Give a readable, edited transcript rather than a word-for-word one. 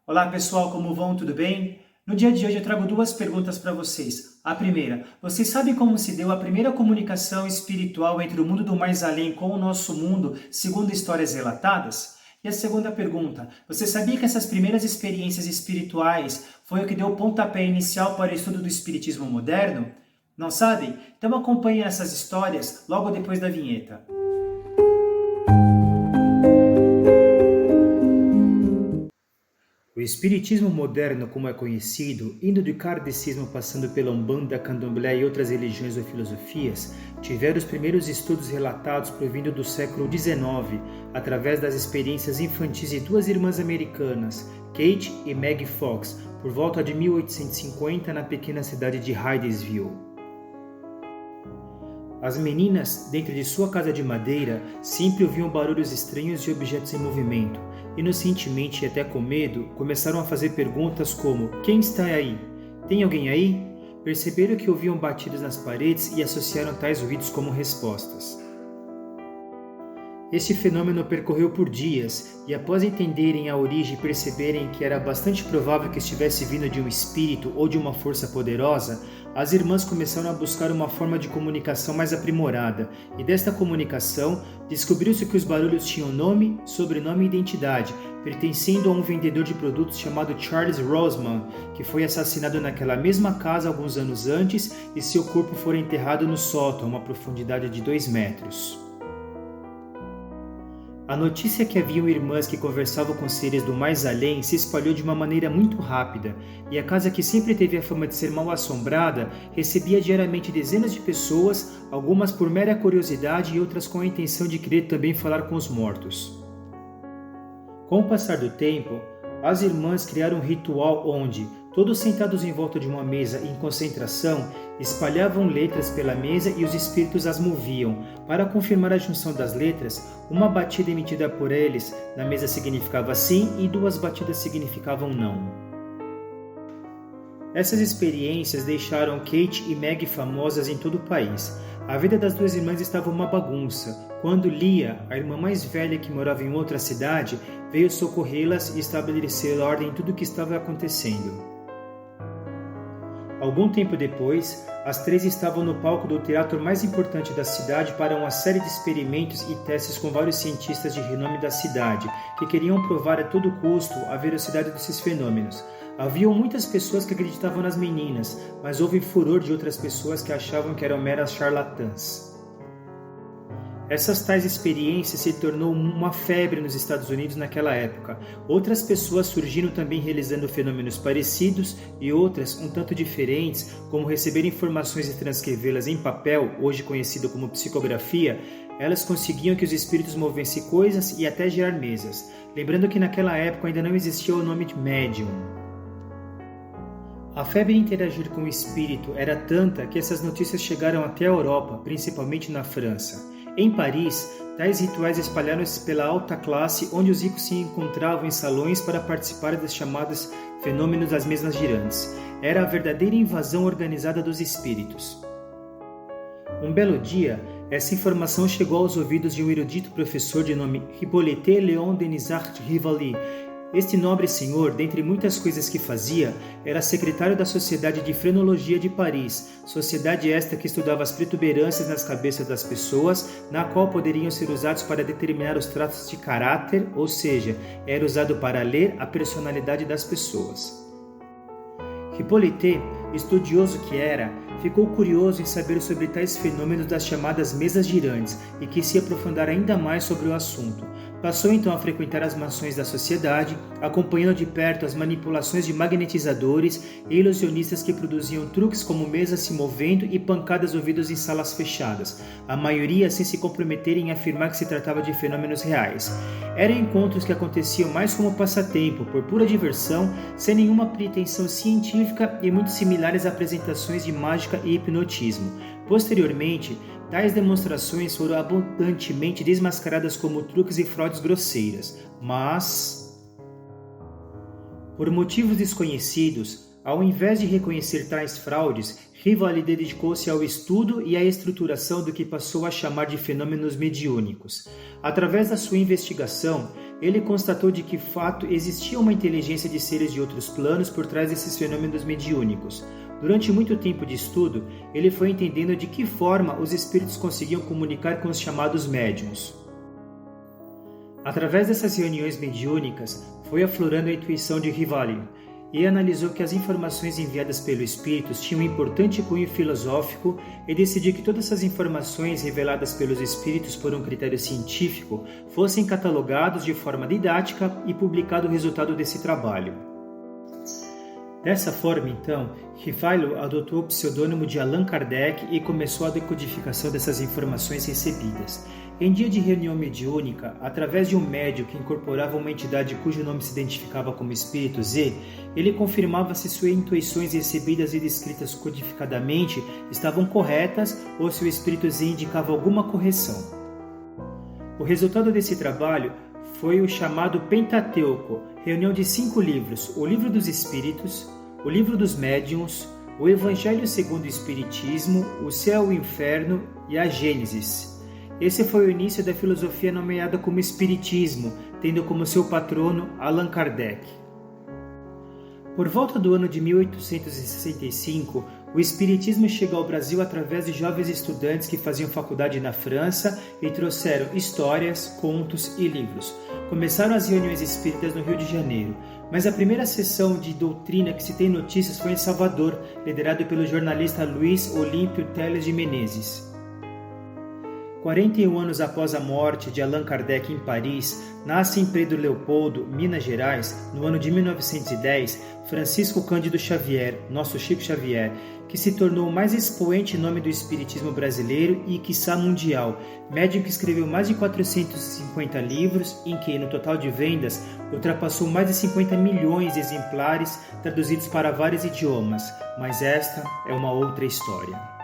Olá pessoal, como vão? Tudo bem? No dia de hoje eu trago duas perguntas para vocês. A primeira, vocês sabem como se deu a primeira comunicação espiritual entre o mundo do mais além com o nosso mundo, segundo histórias relatadas? E a segunda pergunta, você sabia que essas primeiras experiências espirituais foi o que deu o pontapé inicial para o estudo do espiritismo moderno? Não sabem? Então acompanhem essas histórias logo depois da vinheta. O espiritismo moderno, como é conhecido, indo do kardecismo passando pela Umbanda, Candomblé e outras religiões ou filosofias, tiveram os primeiros estudos relatados provindo do século XIX, através das experiências infantis de duas irmãs americanas, Kate e Maggie Fox, por volta de 1850 na pequena cidade de Hydesville. As meninas, dentro de sua casa de madeira, sempre ouviam barulhos estranhos de objetos em movimento. Inocentemente e até com medo, começaram a fazer perguntas como: quem está aí? Tem alguém aí? Perceberam que ouviam batidas nas paredes e associaram tais ruídos como respostas. Este fenômeno percorreu por dias, e após entenderem a origem e perceberem que era bastante provável que estivesse vindo de um espírito ou de uma força poderosa, as irmãs começaram a buscar uma forma de comunicação mais aprimorada, e desta comunicação descobriu-se que os barulhos tinham nome, sobrenome e identidade, pertencendo a um vendedor de produtos chamado Charles Roseman, que foi assassinado naquela mesma casa alguns anos antes e seu corpo foi enterrado no sótão, a uma profundidade de 2 metros. A notícia que haviam irmãs que conversavam com seres do mais além se espalhou de uma maneira muito rápida, e a casa, que sempre teve a fama de ser mal assombrada, recebia diariamente dezenas de pessoas, algumas por mera curiosidade e outras com a intenção de querer também falar com os mortos. Com o passar do tempo, as irmãs criaram um ritual onde, todos sentados em volta de uma mesa em concentração, espalhavam letras pela mesa e os espíritos as moviam. Para confirmar a junção das letras, uma batida emitida por eles na mesa significava sim e 2 batidas significavam não. Essas experiências deixaram Kate e Maggie famosas em todo o país. A vida das 2 irmãs estava uma bagunça, quando Leah, a irmã mais velha que morava em outra cidade, veio socorrê-las e estabelecer ordem em tudo o que estava acontecendo. Algum tempo depois, as 3 estavam no palco do teatro mais importante da cidade para uma série de experimentos e testes com vários cientistas de renome da cidade, que queriam provar a todo custo a veracidade desses fenômenos. Haviam muitas pessoas que acreditavam nas meninas, mas houve furor de outras pessoas que achavam que eram meras charlatãs. Essas tais experiências se tornou uma febre nos Estados Unidos naquela época. Outras pessoas surgiram também realizando fenômenos parecidos e outras um tanto diferentes, como receber informações e transcrevê-las em papel, hoje conhecido como psicografia. Elas conseguiam que os espíritos movessem coisas e até gerar mesas. Lembrando que naquela época ainda não existia o nome de médium. A febre em interagir com o espírito era tanta que essas notícias chegaram até a Europa, principalmente na França. Em Paris, tais rituais espalharam-se pela alta classe, onde os ricos se encontravam em salões para participar dos chamados fenômenos das mesas girantes. Era a verdadeira invasão organizada dos espíritos. Um belo dia, essa informação chegou aos ouvidos de um erudito professor de nome Hippolyte Léon Denisart Rivali. Este nobre senhor, dentre muitas coisas que fazia, era secretário da Sociedade de Frenologia de Paris, sociedade esta que estudava as protuberâncias nas cabeças das pessoas, na qual poderiam ser usados para determinar os traços de caráter, ou seja, era usado para ler a personalidade das pessoas. Hippolyte, estudioso que era, ficou curioso em saber sobre tais fenômenos das chamadas mesas girantes e quis se aprofundar ainda mais sobre o assunto. Passou então a frequentar as mansões da sociedade, acompanhando de perto as manipulações de magnetizadores e ilusionistas que produziam truques como mesas se movendo e pancadas ouvidas em salas fechadas, a maioria sem se comprometerem em afirmar que se tratava de fenômenos reais. Eram encontros que aconteciam mais como passatempo, por pura diversão, sem nenhuma pretensão científica e muito similares a apresentações de mágica e hipnotismo. Posteriormente, tais demonstrações foram abundantemente desmascaradas como truques e fraudes grosseiras, mas, por motivos desconhecidos, ao invés de reconhecer tais fraudes, Rivali dedicou-se ao estudo e à estruturação do que passou a chamar de fenômenos mediúnicos. Através da sua investigação, ele constatou de que fato existia uma inteligência de seres de outros planos por trás desses fenômenos mediúnicos. Durante muito tempo de estudo, ele foi entendendo de que forma os espíritos conseguiam comunicar com os chamados médiuns. Através dessas reuniões mediúnicas, foi aflorando a intuição de Rivalli e analisou que as informações enviadas pelo espírito tinham um importante cunho filosófico e decidiu que todas essas informações reveladas pelos espíritos por um critério científico fossem catalogados de forma didática e publicado o resultado desse trabalho. Dessa forma, então, Rivalli adotou o pseudônimo de Allan Kardec e começou a decodificação dessas informações recebidas. Em dia de reunião mediúnica, através de um médium que incorporava uma entidade cujo nome se identificava como Espírito Z, ele confirmava se suas intuições recebidas e descritas codificadamente estavam corretas ou se o Espírito Z indicava alguma correção. O resultado desse trabalho foi o chamado Pentateuco, reunião de 5 livros: o Livro dos Espíritos, o Livro dos Médiuns, o Evangelho segundo o Espiritismo, o Céu e o Inferno e a Gênesis. Esse foi o início da filosofia nomeada como Espiritismo, tendo como seu patrono Allan Kardec. Por volta do ano de 1865, o Espiritismo chegou ao Brasil através de jovens estudantes que faziam faculdade na França e trouxeram histórias, contos e livros. Começaram as reuniões espíritas no Rio de Janeiro, mas a primeira sessão de doutrina que se tem notícias foi em Salvador, liderado pelo jornalista Luiz Olímpio Teles de Menezes. 41 anos após a morte de Allan Kardec em Paris, nasce em Pedro Leopoldo, Minas Gerais, no ano de 1910, Francisco Cândido Xavier, nosso Chico Xavier, que se tornou o mais expoente nome do espiritismo brasileiro e, quiçá, mundial, médium que escreveu mais de 450 livros, em que, no total de vendas, ultrapassou mais de 50 milhões de exemplares traduzidos para vários idiomas, mas esta é uma outra história.